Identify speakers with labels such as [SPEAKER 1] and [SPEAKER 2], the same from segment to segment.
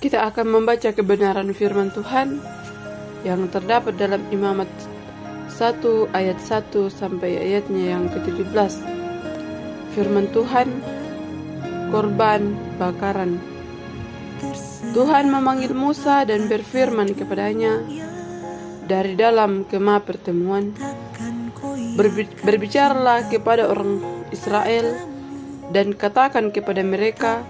[SPEAKER 1] Kita akan membaca kebenaran firman Tuhan yang terdapat dalam Imamat 1 ayat 1 sampai ayatnya yang ke-17. Firman Tuhan, korban bakaran. Tuhan memanggil Musa dan berfirman kepadanya dari dalam kemah pertemuan, berbicaralah kepada orang Israel dan katakan kepada mereka,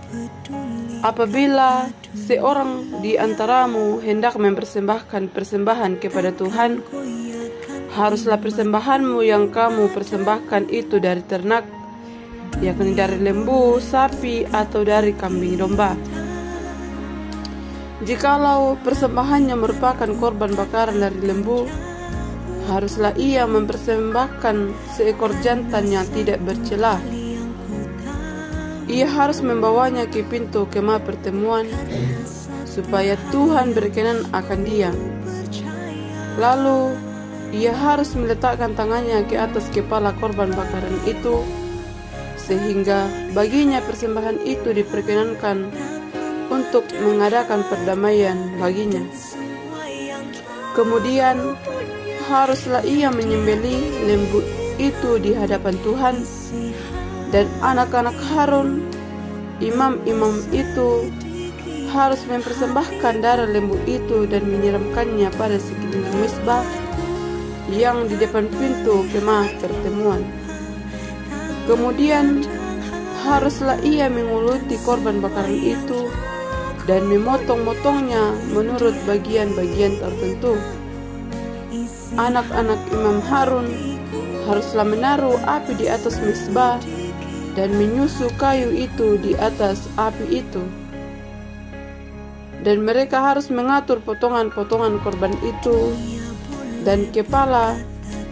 [SPEAKER 1] apabila seorang di antaramu hendak mempersembahkan persembahan kepada Tuhan, haruslah persembahanmu yang kamu persembahkan itu dari ternak, yakni dari lembu, sapi, atau dari kambing domba. Jikalau persembahannya merupakan korban bakaran dari lembu, haruslah ia mempersembahkan seekor jantan yang tidak bercela. Ia harus membawanya ke pintu kemah pertemuan, supaya Tuhan berkenan akan dia. Lalu ia harus meletakkan tangannya ke atas kepala korban bakaran itu, sehingga baginya persembahan itu diperkenankan untuk mengadakan perdamaian baginya. Kemudian haruslah ia menyembelih lembu itu di hadapan Tuhan, dan anak-anak Harun, imam-imam itu, harus mempersembahkan darah lembu itu dan menyiramkannya pada sekeliling mezbah yang di depan pintu kemah pertemuan. Kemudian haruslah ia menguluti korban bakaran itu dan memotong-motongnya menurut bagian-bagian tertentu. Anak-anak Imam Harun haruslah menaruh api di atas mezbah dan menyusu kayu itu di atas api itu. Dan mereka harus mengatur potongan-potongan korban itu dan kepala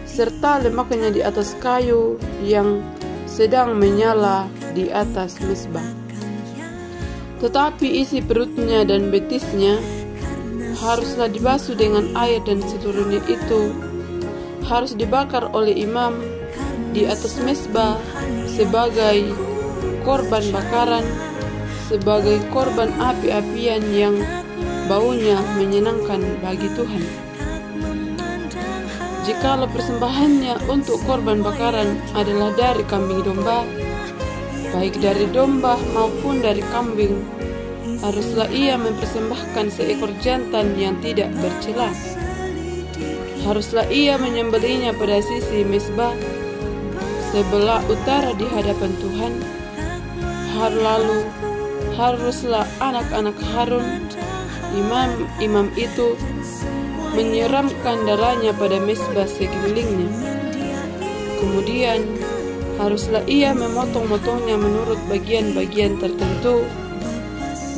[SPEAKER 1] serta lemaknya di atas kayu yang sedang menyala di atas mezbah. Tetapi isi perutnya dan betisnya haruslah dibasuh dengan air, dan seluruhnya itu harus dibakar oleh imam di atas mezbah sebagai korban bakaran, sebagai korban api-apian yang baunya menyenangkan bagi Tuhan. Jikalau persembahannya untuk korban bakaran adalah dari kambing domba, baik dari domba maupun dari kambing, haruslah ia mempersembahkan seekor jantan yang tidak bercela. Haruslah ia menyembelihnya pada sisi mezbah sebelah utara di hadapan Tuhan. Lalu haruslah anak-anak Harun, imam-imam itu, menyiramkan darahnya pada mezbah sekelilingnya. Kemudian haruslah ia memotong-motongnya menurut bagian-bagian tertentu,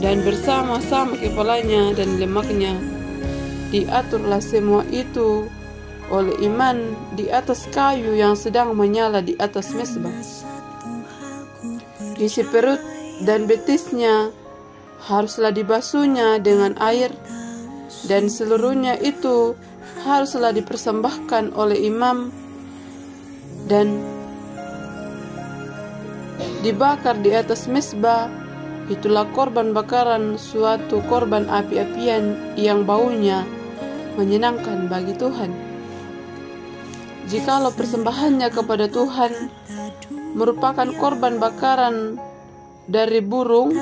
[SPEAKER 1] dan bersama-sama kepalanya dan lemaknya. Diaturlah semua itu oleh imam di atas kayu yang sedang menyala di atas mezbah. Isi perut dan betisnya haruslah dibasuhnya dengan air, dan seluruhnya itu haruslah dipersembahkan oleh imam dan dibakar di atas mezbah. Itulah korban bakaran, suatu korban api-apian yang baunya menyenangkan bagi Tuhan. Jikalau persembahannya kepada Tuhan merupakan korban bakaran dari burung,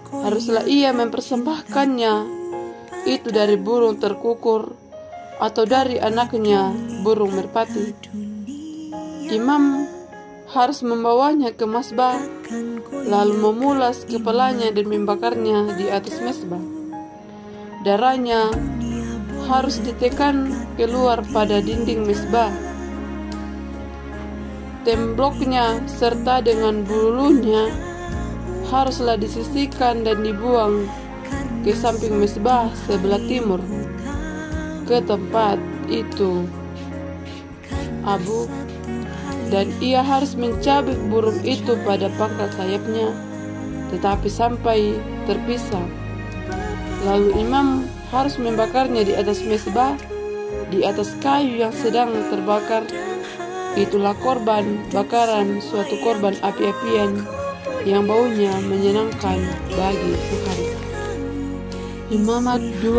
[SPEAKER 1] haruslah ia mempersembahkannya itu dari burung terkukur atau dari anaknya burung merpati. Imam harus membawanya ke mezbah, lalu memulas kepalanya dan membakarnya di atas mezbah. Darahnya harus ditekan keluar pada dinding mezbah. Tembloknya serta dengan bulunya haruslah disisihkan dan dibuang ke samping mezbah sebelah timur, ke tempat itu abu. Dan ia harus mencabik burung itu pada pangkal sayapnya, tetapi sampai terpisah. Lalu imam harus membakarnya di atas mezbah, di atas kayu yang sedang terbakar. Itulah korban bakaran, suatu korban api-apian yang baunya menyenangkan bagi Tuhan. Imamat 2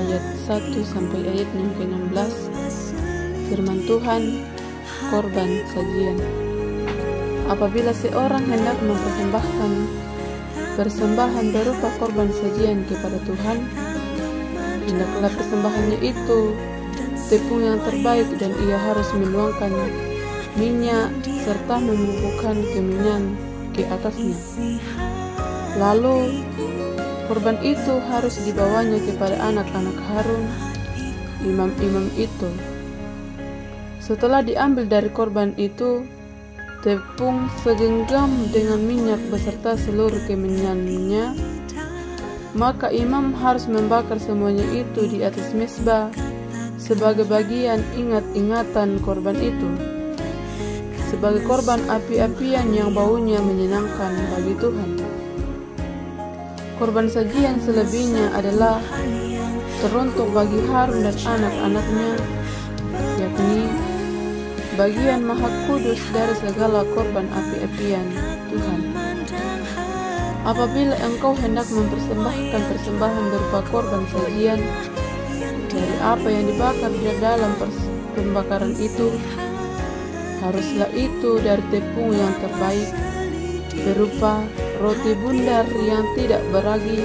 [SPEAKER 1] ayat 1 sampai ayat yang ke-16. Firman Tuhan, korban sajian. Apabila seorang hendak mempersembahkan persembahan berupa korban sajian kepada Tuhan, hendaklah persembahannya itu tepung yang terbaik, dan ia harus menuangkan minyak serta membubukkan kemenyan ke atasnya. Lalu korban itu harus dibawanya kepada anak-anak Harun, imam-imam itu. Setelah diambil dari korban itu tepung segenggam dengan minyak beserta seluruh kemenyannya, maka imam harus membakar semuanya itu di atas mezbah sebagai bagian ingat-ingatan korban itu, sebagai korban api-apian yang baunya menyenangkan bagi Tuhan. Korban sajian selebihnya adalah teruntuk bagi Harun dan anak-anaknya, yakni bagian maha kudus dari segala korban api-apian Tuhan. Apabila engkau hendak mempersembahkan persembahan berupa korban sajian dari apa yang dibakar di dalam pembakaran itu, haruslah itu dari tepung yang terbaik, berupa roti bundar yang tidak beragi,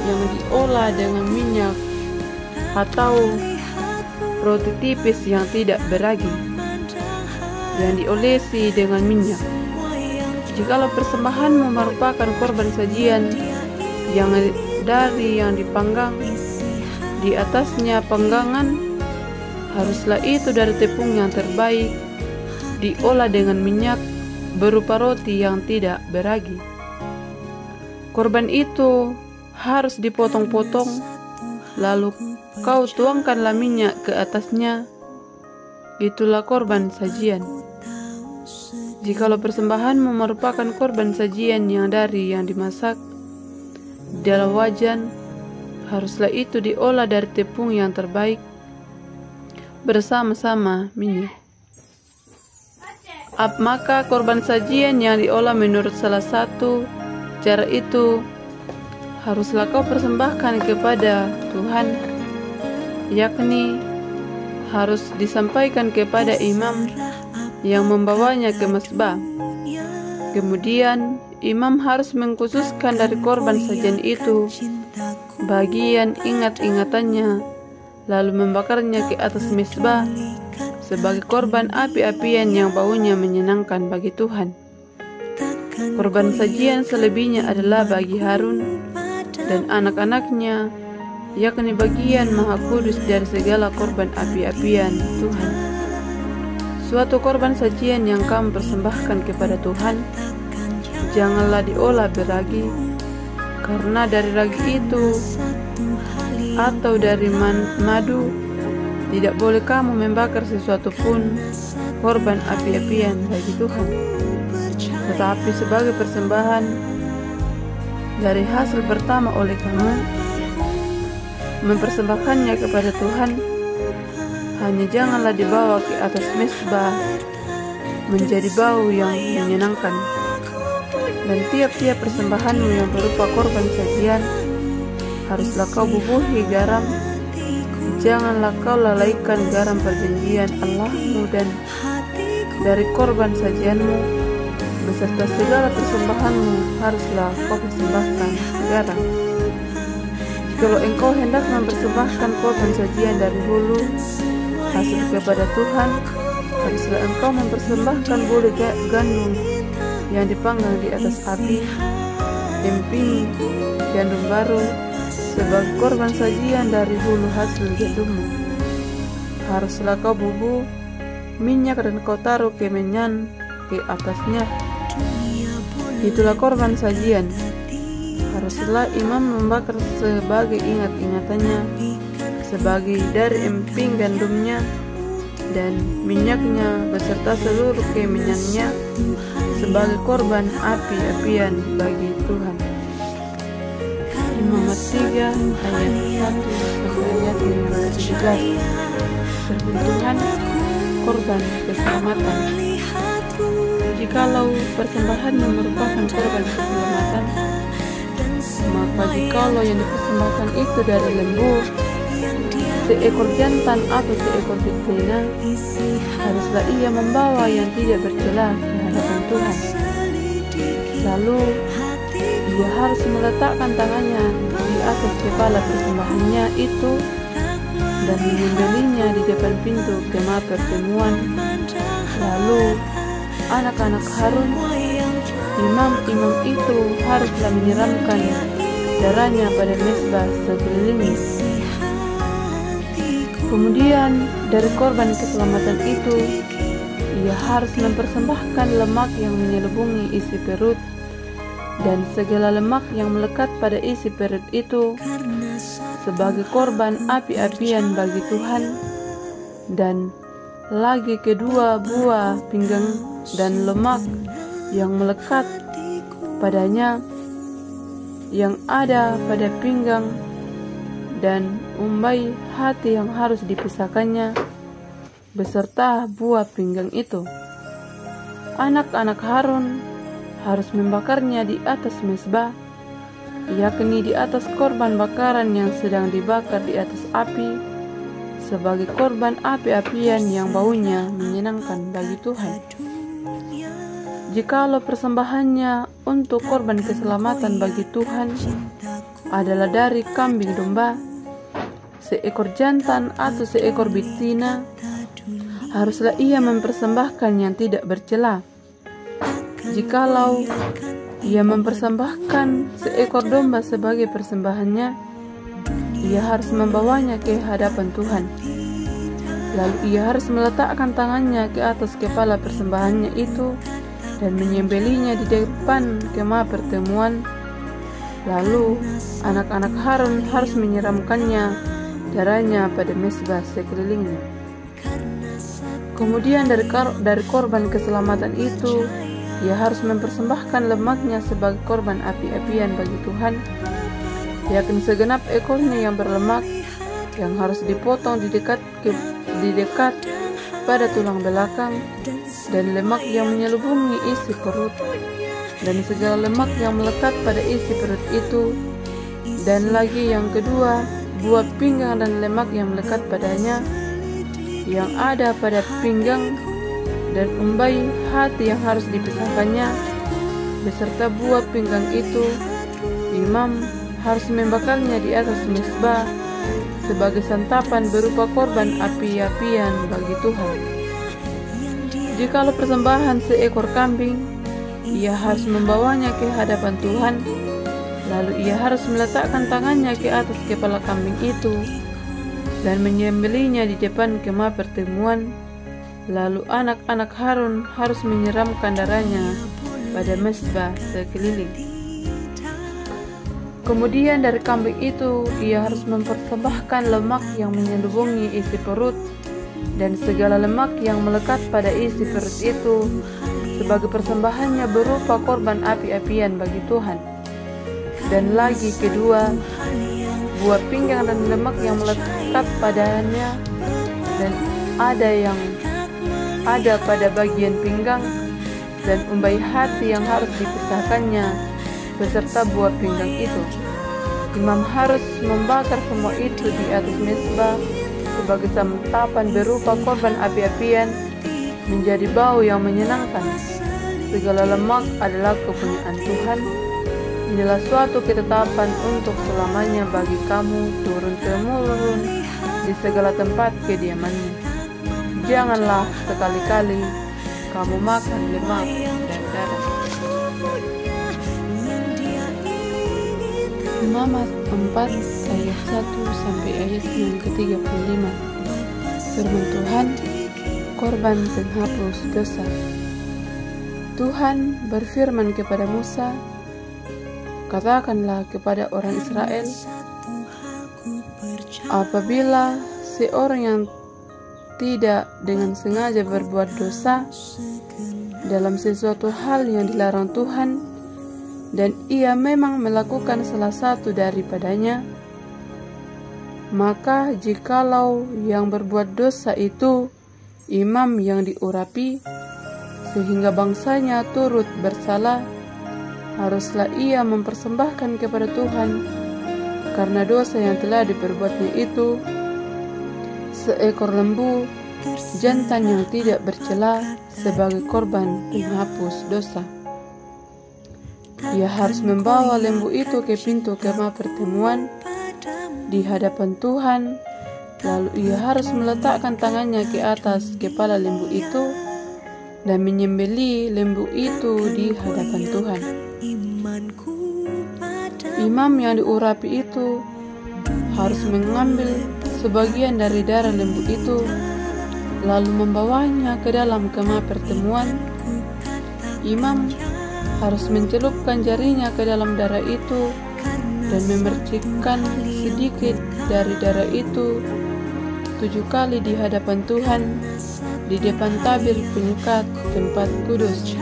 [SPEAKER 1] yang diolah dengan minyak, atau roti tipis yang tidak beragi, yang diolesi dengan minyak. Jikalau persembahanmu merupakan korban sajian yang dari yang dipanggang, di atasnya panggangan, haruslah itu dari tepung yang terbaik, diolah dengan minyak, berupa roti yang tidak beragi. Korban itu harus dipotong-potong, lalu kau tuangkanlah minyak ke atasnya. Itulah korban sajian. Jikalau persembahanmu merupakan korban sajian yang dari yang dimasak di dalam wajan, haruslah itu diolah dari tepung yang terbaik bersama-sama minyak. Maka korban sajian yang diolah menurut salah satu cara itu haruslah kau persembahkan kepada Tuhan, yakni harus disampaikan kepada imam yang membawanya ke mezbah. Kemudian imam harus mengkhususkan dari korban sajian itu bagian ingat-ingatannya, lalu membakarnya ke atas mezbah sebagai korban api-apian yang baunya menyenangkan bagi Tuhan. Korban sajian selebihnya adalah bagi Harun dan anak-anaknya, yakni bagian maha kudus dari segala korban api-apian Tuhan. Suatu korban sajian yang kamu persembahkan kepada Tuhan, janganlah diolah beragi, karena dari ragi itu atau dari madu tidak boleh kamu membakar sesuatu pun korban api-apian bagi Tuhan. Tetapi sebagai persembahan dari hasil pertama oleh kamu mempersembahkannya kepada Tuhan, hanya janganlah dibawa ke atas mezbah menjadi bau yang menyenangkan. Dan tiap-tiap persembahanmu yang berupa korban sajian haruslah kau bubuhi garam. Janganlah kau lalaikan garam perjanjian Allahmu, dan dari korban sajianmu beserta segala persembahanmu haruslah kau persembahkan garam. Jikalau engkau hendak mempersembahkan korban sajian dari hulu hasil kepada Tuhan, haruslah engkau mempersembahkan bulu gandum yang dipanggang di atas api, emping gandum baru, sebagai korban sajian dari hulu hasil gandummu. Haruslah kau bubuh minyak dan kau taruh kemenyan ke atasnya. Itulah korban sajian. Haruslah imam membakar sebagai ingat-ingatannya, sebagai dari emping gandumnya dan minyaknya beserta seluruh kemenyannya, sebagai korban api-apian bagi Tuhan. Imamat 3 ayat 1 sampai ayat 17. Firman Tuhan, korban keselamatan. Jikalau persembahan merupakan korban keselamatan, Maka jikalau yang dipersembahkan itu dari lembu, seekor jantan atau seekor betina, haruslah ia membawa yang tidak bercela ke hadapan Tuhan. Lalu ia harus meletakkan tangannya di atas kepala persembahannya itu dan menyembelihnya di depan pintu kemah pertemuan. Lalu anak-anak Harun, imam-imam itu haruslah menyiramkan darahnya pada mezbah sekelilingnya. Kemudian dari korban keselamatan itu, ia harus mempersembahkan lemak yang menyelubungi isi perut dan segala lemak yang melekat pada isi perut itu sebagai korban api-apian bagi Tuhan, dan lagi kedua buah pinggang dan lemak yang melekat padanya yang ada pada pinggang dan umbai hati yang harus dipisahkannya beserta buah pinggang itu. Anak-anak Harun harus membakarnya di atas mezbah, yakni di atas korban bakaran yang sedang dibakar di atas api, sebagai korban api-apian yang baunya menyenangkan bagi Tuhan. Jikalau persembahannya untuk korban keselamatan bagi Tuhan adalah dari kambing domba, seekor jantan atau seekor betina, haruslah ia mempersembahkan yang tidak bercela. Jikalau ia mempersembahkan seekor domba sebagai persembahannya, ia harus membawanya ke hadapan Tuhan. Lalu ia harus meletakkan tangannya ke atas kepala persembahannya itu dan menyembelihnya di depan kemah pertemuan. Lalu anak-anak Harun harus menyiramkannya darahnya pada mezbah sekelilingnya. Kemudian dari korban keselamatan itu, ia harus mempersembahkan lemaknya sebagai korban api-apian bagi Tuhan, yakni segenap ekornya yang berlemak, yang harus dipotong di dekat pada tulang belakang, dan lemak yang menyelubungi isi perut, dan segala lemak yang melekat pada isi perut itu, dan lagi yang kedua buah pinggang dan lemak yang melekat padanya, yang ada pada pinggang dan umbai hati yang harus dipisahkannya beserta buah pinggang itu. Imam harus membakarnya di atas mezbah sebagai santapan berupa korban api-apian bagi Tuhan. Jikalau persembahan seekor kambing, ia harus membawanya ke hadapan Tuhan. Lalu ia harus meletakkan tangannya ke atas kepala kambing itu dan menyembelihnya di depan kemah pertemuan. Lalu anak-anak Harun harus menyiramkan darahnya pada mezbah sekeliling. Kemudian dari kambing itu ia harus mempersembahkan lemak yang menyelubungi isi perut dan segala lemak yang melekat pada isi perut itu sebagai persembahannya berupa korban api-apian bagi Tuhan. Dan lagi kedua buah pinggang dan lemak yang melekat padanya dan ada pada bagian pinggang dan umbai hati yang harus dipisahkannya beserta buah pinggang itu. Imam harus membakar semua itu di atas mezbah sebagai santapan berupa korban api-apian menjadi bau yang menyenangkan. Segala lemak adalah kepunyaan Tuhan. Inilah suatu ketetapan untuk selamanya bagi kamu turun-temurun di segala tempat kediamanmu. Janganlah sekali-kali kamu makan lemak dan darah. Imamat 4 ayat 1 sampai ayat yang ke-35. Firman Tuhan, korban penghapus dosa. Tuhan berfirman kepada Musa, katakanlah kepada orang Israel, apabila seorang yang tidak dengan sengaja berbuat dosa dalam sesuatu hal yang dilarang Tuhan, dan ia memang melakukan salah satu daripadanya, maka jikalau yang berbuat dosa itu imam yang diurapi sehingga bangsanya turut bersalah, haruslah ia mempersembahkan kepada Tuhan karena dosa yang telah diperbuatnya itu seekor lembu jantan yang tidak bercela sebagai korban penghapus dosa. Ia harus membawa lembu itu ke pintu kemah pertemuan di hadapan Tuhan, lalu ia harus meletakkan tangannya ke atas kepala lembu itu dan menyembelih lembu itu di hadapan Tuhan. Imam yang diurapi itu harus mengambil sebagian dari darah lembu itu lalu membawanya ke dalam kemah pertemuan. Imam harus mencelupkan jarinya ke dalam darah itu dan memercikkan sedikit dari darah itu 7 kali di hadapan Tuhan di depan tabir penyekat tempat kudus.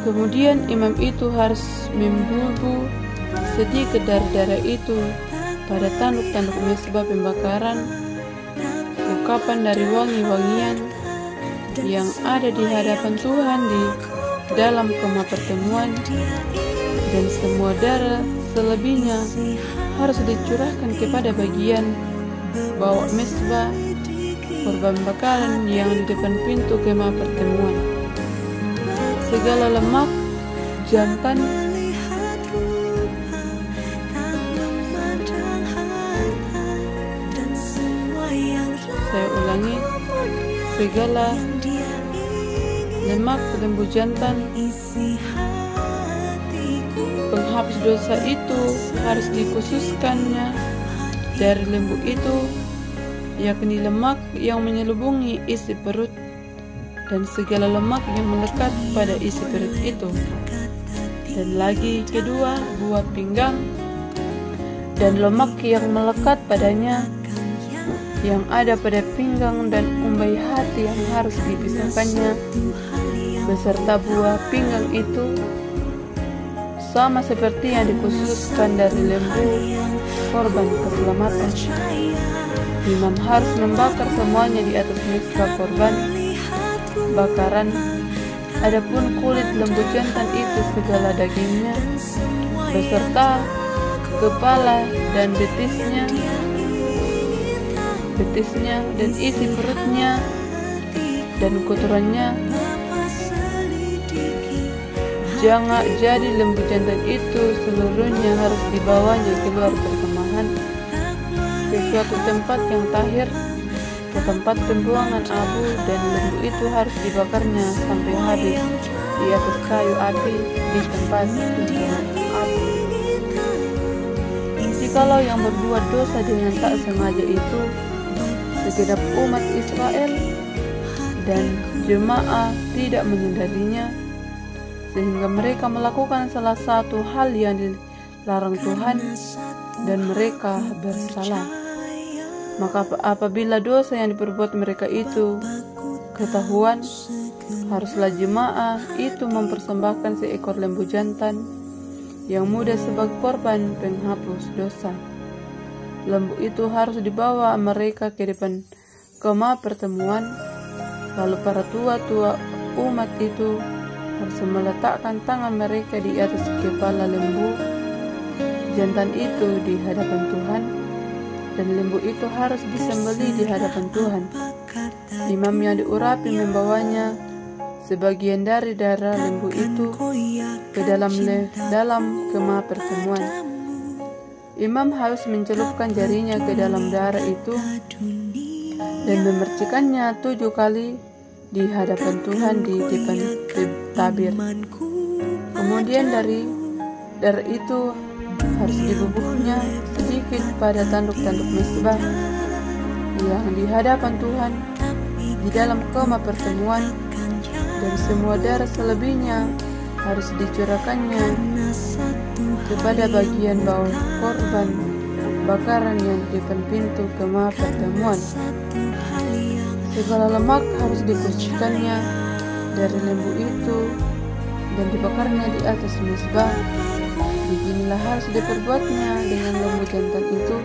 [SPEAKER 1] Kemudian imam itu harus membubuh sedikit dari darah itu pada tanduk-tanduk mezbah pembakaran, ukapan dari wangi-wangian yang ada di hadapan Tuhan di dalam kemah pertemuan, dan semua darah selebihnya harus dicurahkan kepada bagian bawah mezbah korban bakaran yang di depan pintu kemah pertemuan. Segala lemak jantan segala lemak lembu jantan penghapus dosa itu harus dikhususkannya dari lembu itu, yakni lemak yang menyelubungi isi perut dan segala lemak yang melekat pada isi perut itu, dan lagi kedua buah pinggang dan lemak yang melekat padanya yang ada pada pinggang dan umbai hati yang harus dipisahkannya beserta buah pinggang itu, sama seperti yang dikhususkan dari lembu korban keselamatan. Imam harus membakar semuanya di atas mezbah korban bakaran. Adapun kulit lembu jantan itu segala dagingnya beserta kepala dan betisnya dan isi perutnya dan kotorannya, jangan jadi lembu jantan itu seluruhnya harus dibawanya keluar perkemahan ke suatu tempat yang tahir, ke tempat pembuangan abu, dan lembu itu harus dibakarnya sampai habis di atas kayu api di tempat pembuangan abu. Jikalau yang berbuat dosa dengan tak sengaja itu segenap umat Israel dan jemaah tidak menyadarinya, sehingga mereka melakukan salah satu hal yang dilarang Tuhan dan mereka bersalah, maka apabila dosa yang diperbuat mereka itu ketahuan, haruslah jemaah itu mempersembahkan seekor lembu jantan yang muda sebagai korban penghapus dosa. Lembu itu harus dibawa mereka ke depan kemah pertemuan, lalu para tua-tua umat itu harus meletakkan tangan mereka di atas kepala lembu jantan itu di hadapan Tuhan, dan lembu itu harus disembelih di hadapan Tuhan. Imam yang diurapi membawanya sebagian dari darah lembu itu ke dalam kemah pertemuan. Imam harus mencelupkan jarinya ke dalam darah itu dan memercikannya 7 kali di hadapan Tuhan di depan tabir. Kemudian dari darah itu harus dibubuhnya sedikit pada tanduk-tanduk mezbah yang di hadapan Tuhan di dalam kemah pertemuan, dan semua darah selebihnya harus dicurahkannya kepada bagian bawah korban bakaran yang di depan pintu kemah pertemuan. Segala lemak harus dikhususkannya dari lembu itu dan dibakarnya di atas mezbah. Beginilah harus diperbuatnya dengan lembu jantan itu,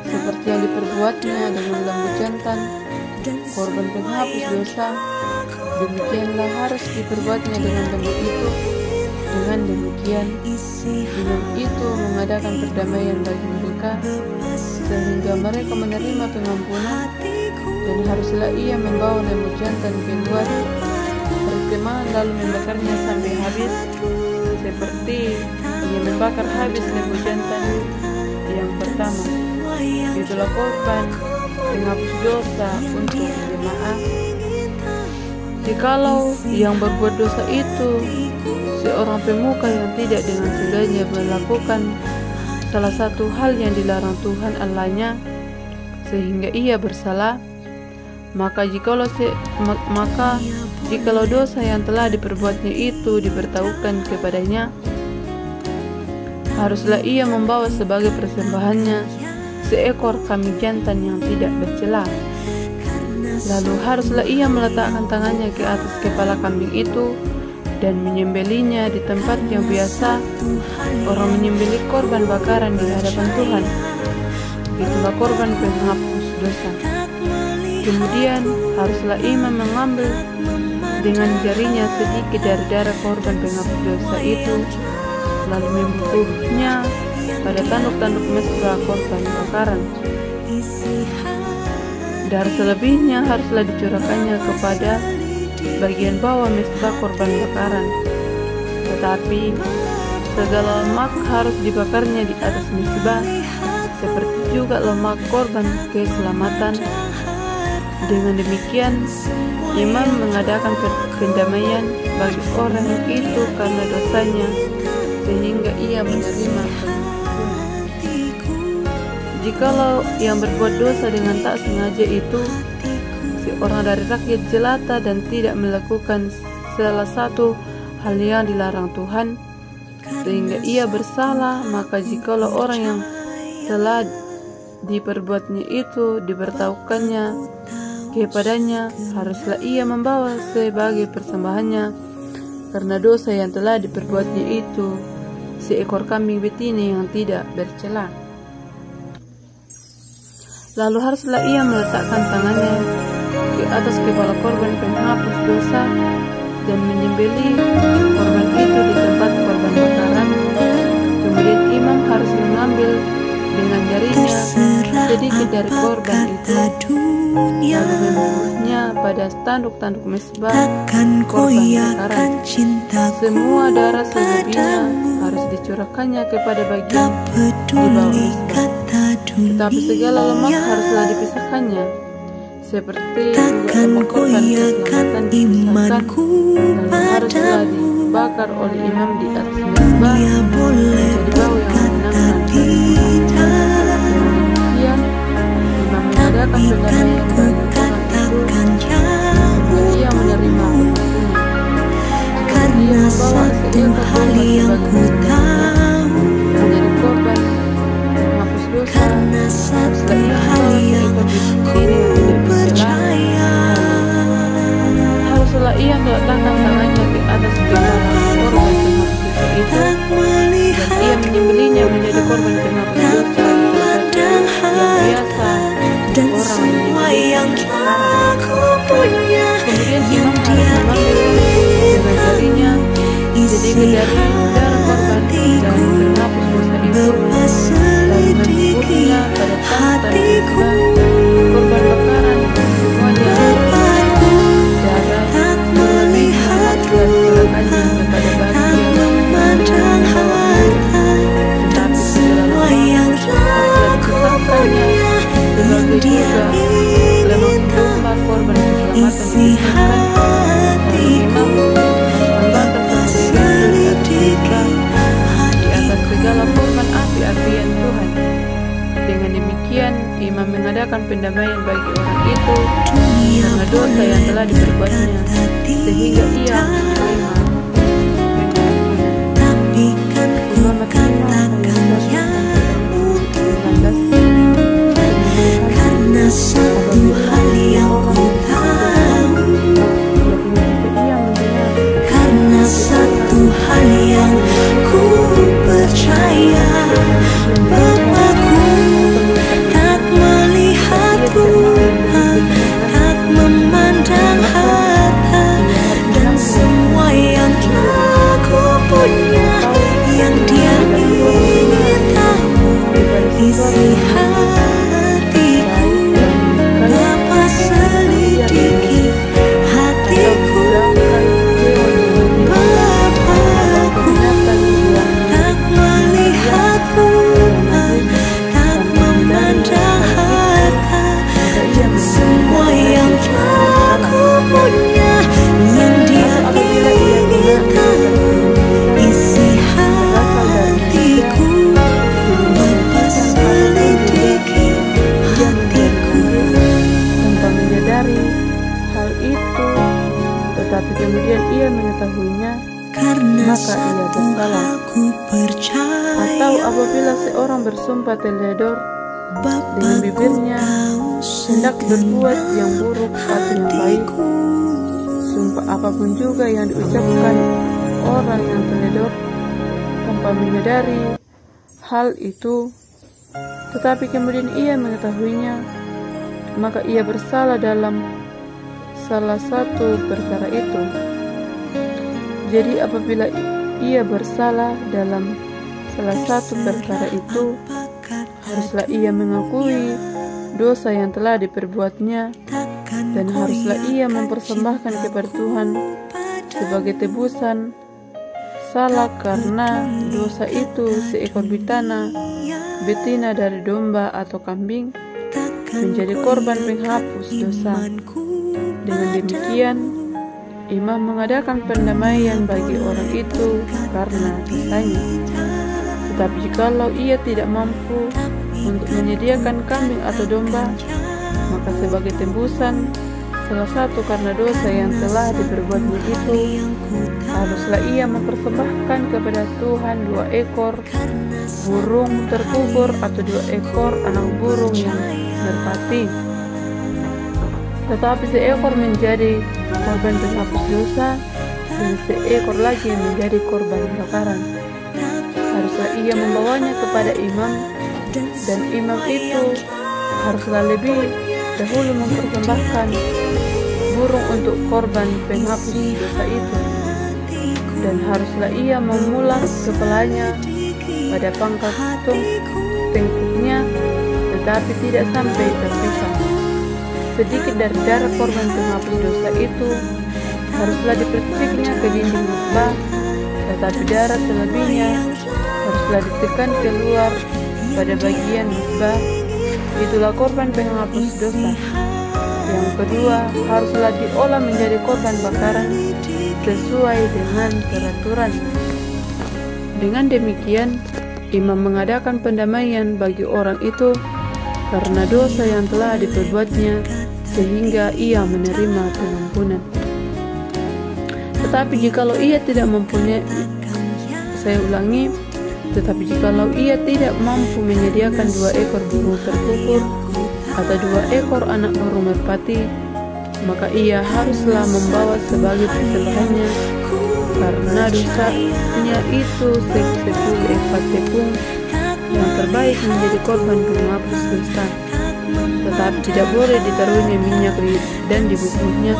[SPEAKER 1] seperti yang diperbuatnya dengan lembu jantan korban penghapus dosa. Demikianlah harus diperbuatnya dengan lembu itu Dengan demikian, imam itu mengadakan perdamaian bagi mereka, sehingga mereka menerima pengampunan, dan haruslah ia membawa lembu jantan keluar dari kemah lalu membakarnya sampai habis, seperti ia membakar habis lembu jantan yang pertama. Itulah korban penghapus dosa untuk jemaah. Jikalau yang berbuat dosa itu seorang pemuka yang tidak dengan sendirinya melakukan salah satu hal yang dilarang Tuhan Allahnya sehingga ia bersalah, maka jikalau dosa yang telah diperbuatnya itu diberitahukan kepadanya, haruslah ia membawa sebagai persembahannya seekor kambing jantan yang tidak bercela. Lalu haruslah ia meletakkan tangannya ke atas kepala kambing itu dan menyembelihnya di tempat yang biasa orang menyembelih korban bakaran di hadapan Tuhan. Itulah korban penghapus dosa. Kemudian haruslah imam mengambil dengan jarinya sedikit dari darah korban penghapus dosa itu, lalu membubuhnya pada tanduk-tanduk mezbah korban bakaran. Darah selebihnya haruslah dicurahkannya kepada bagian bawah mezbah korban bakaran, tetapi segala lemak harus dibakarnya di atas mezbah, seperti juga lemak korban keselamatan. Dengan demikian, imam mengadakan pendamaian bagi orang itu karena dosanya, sehingga ia menerima pengampunan. Jikalau yang berbuat dosa dengan tak sengaja itu seorang dari rakyat jelata dan tidak melakukan salah satu hal yang dilarang Tuhan sehingga ia bersalah, maka jikalau orang yang telah diperbuatnya itu diberitahukannya kepadanya, haruslah ia membawa sebagai persembahannya karena dosa yang telah diperbuatnya itu seekor kambing betina yang tidak bercela. Lalu haruslah ia meletakkan tangannya ke atas kepala korban penghapus dosa dan menyembelih korban itu di tempat korban bakaran. Kemudian imam harus mengambil dengan jarinya sedikit dari korban itu, lalu membubuhnya pada tanduk-tanduk mezbah korban bakaran. Semua darah selebihnya harus dicurahkannya kepada bagian di bawah mezbah, tetapi segala lemak haruslah dipisahkannya, seperti juga lemak korban keselamatan dipisahkan, lalu haruslah dibakar oleh imam di atas mezbah menjadi bau yang menyenangkan. Demikian imam mengadakan pendamaian bagi orang itu sehingga ia menerima pengampunan. Ia membawa seekor korban sebagai menjadi korban menghapus dosa. Haruslah ia membawa seekor betina yang tidak bercela. Haruslah ia meletakkan tangannya di atas kepala korban penghapus dosa itu, dan ia menyembelihnya menjadi korban penghapus dosa yang biasa orang menyembelih bakaran. Kemudian imam harus mengambil dengan jarinya sedikit dari darah korban dan penghapus dosa itu, lalu membubuhnya pada tanduk korban bakaran, dan semuanya darah selebihnya haruslah dicurahkannya kepada bagian yang membawa tetapi segala lemak haruslah dipisahkannya, sebagai juga lemak domba korban keselamatan dipisahkan. Lalu imam membakar sebagian di atas segala korban api-apian Tuhan. Dengan demikian imam mengadakan pendamaian bagi orang itu karena dosa yang telah diperbuatnya, sehingga ia menerima
[SPEAKER 2] karena satu hal yang ku tahu, karena satu hal yang ku percaya, Bapakku tak melihat rupa, tak memandang harta, dan semua yang telah ku punya isi hatiku. Bapa selidiki hatiku. Bapakku tak melihat rumah, tak memandang harta dan semua yang telah ku punya, yang Dia inginkan isi hatiku. Bapa selidiki hatiku.
[SPEAKER 1] Tanpa menyadari hal itu, tetapi kemudian ia mengetahuinya,
[SPEAKER 2] Karena
[SPEAKER 1] maka ia
[SPEAKER 2] satu
[SPEAKER 1] bersalah.
[SPEAKER 2] aku percaya,
[SPEAKER 1] Atau apabila seorang bersumpah teledor
[SPEAKER 2] Bapa
[SPEAKER 1] dengan bibirnya, hendak berbuat yang buruk atau yang baik, sumpah apapun juga yang diucapkan orang yang teledor tanpa menyadari hal itu, tetapi kemudian ia mengetahuinya, maka ia bersalah dalam salah satu perkara itu. Jadi apabila ia bersalah dalam salah satu perkara itu, haruslah ia mengakui dosa yang telah diperbuatnya, dan haruslah ia mempersembahkan kepada Tuhan sebagai tebusan salah karena dosa itu seekor betina dari domba atau kambing menjadi korban penghapus dosa. Dengan demikian, imam mengadakan pendamaian bagi orang itu karena dosanya. Tetapi jikalau ia tidak mampu untuk menyediakan kambing atau domba, maka sebagai tembusan salah satu karena dosa yang telah diperbuatnya itu, haruslah ia mempersembahkan kepada Tuhan 2 ekor burung terkubur atau 2 ekor anak burung yang merpati. Tetapi seekor menjadi korban penghapus dosa, dan seekor lagi menjadi korban bakaran. Haruslah ia membawanya kepada imam, dan imam itu haruslah lebih dahulu mempersembahkan burung untuk korban penghapus dosa itu, dan haruslah ia memulas kepalanya pada pangkal tengkuknya, tetapi tidak sampai terpisah. Sedikit dari darah korban penghapus dosa itu haruslah diperciknya ke dinding mezbah, tetapi darah selebihnya haruslah ditekan keluar pada bagian mezbah. Itulah korban penghapus dosa. Yang kedua, haruslah diolah menjadi korban bakaran sesuai dengan peraturan. Dengan demikian, imam mengadakan pendamaian bagi orang itu karena dosa yang telah diperbuatnya, sehingga ia menerima pengampunan. Tetapi jikalau ia tidak mempunyai, tetapi jikalau ia tidak mampu menyediakan 2 ekor burung terkubur atau 2 ekor anak burung merpati, maka ia haruslah membawa sebagai persembahannya karena dosanya itu 10 ekor tepung yang terbaik menjadi korban penghapus dosa. Tetapi tidak boleh ditaruhnya minyak dan dibubuhnya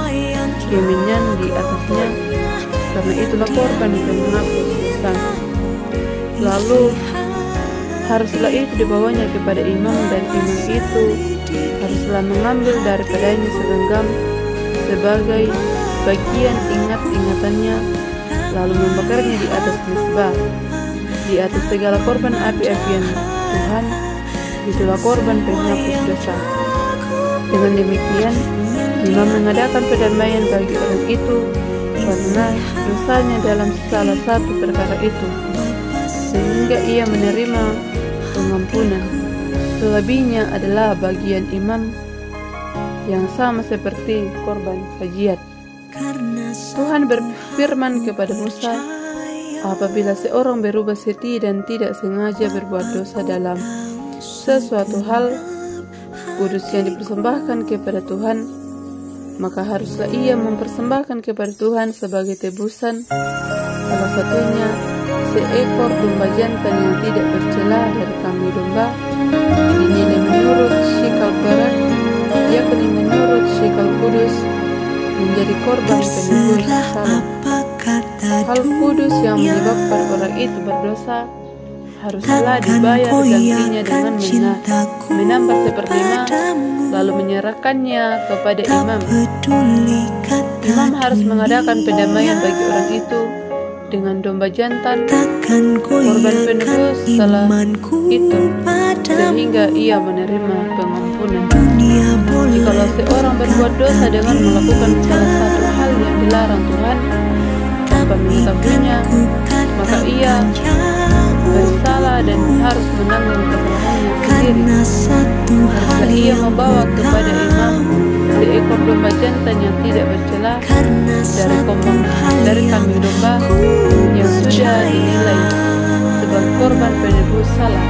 [SPEAKER 1] kemenyan di atasnya, karena itulah korban penghapus dosa. Lalu haruslah itu dibawanya kepada imam, dan imam itu haruslah mengambil daripadanya segenggam sebagai bagian ingat-ingatannya, lalu membakarnya di atas mezbah, di atas segala korban api-apian Tuhan. Itulah korban penghapus dosa. Dengan demikian, imam mengadakan pendamaian bagi orang itu karena dosanya dalam salah satu perkara itu, sehingga ia menerima pengampunan. Selebihnya adalah bagian imam yang sama seperti korban hajiat. Tuhan berfirman kepada Musa, apabila seorang berubah hati dan tidak sengaja berbuat dosa dalam sesuatu hal kudus yang dipersembahkan kepada Tuhan, maka haruslah ia mempersembahkan kepada Tuhan sebagai tebusan, salah satunya seekor domba jantan yang tidak bercela dari kambing domba, dinilai menurut shikal berat, yakni menurut shikal kudus, menjadi korban penebus salah. Hal kudus yang menyebabkan orang itu berdosa haruslah dibayar gantinya dengan menambah seperlima, lalu menyerahkannya kepada imam. Imam harus mengadakan pendamaian bagi orang itu dengan domba jantan, korban penebus salah itu, sehingga ia menerima pengampunan. Jikalau seorang berbuat dosa dengan melakukan salah satu hal yang dilarang Tuhan tanpa mengetahuinya, maka ia bersalah dan harus menanggung kesalahannya sendiri. Haruslah ia membawa kepada imam seekor domba jantan yang tidak bercela dari kambing domba yang sudah dinilai sebagai korban penebus salah.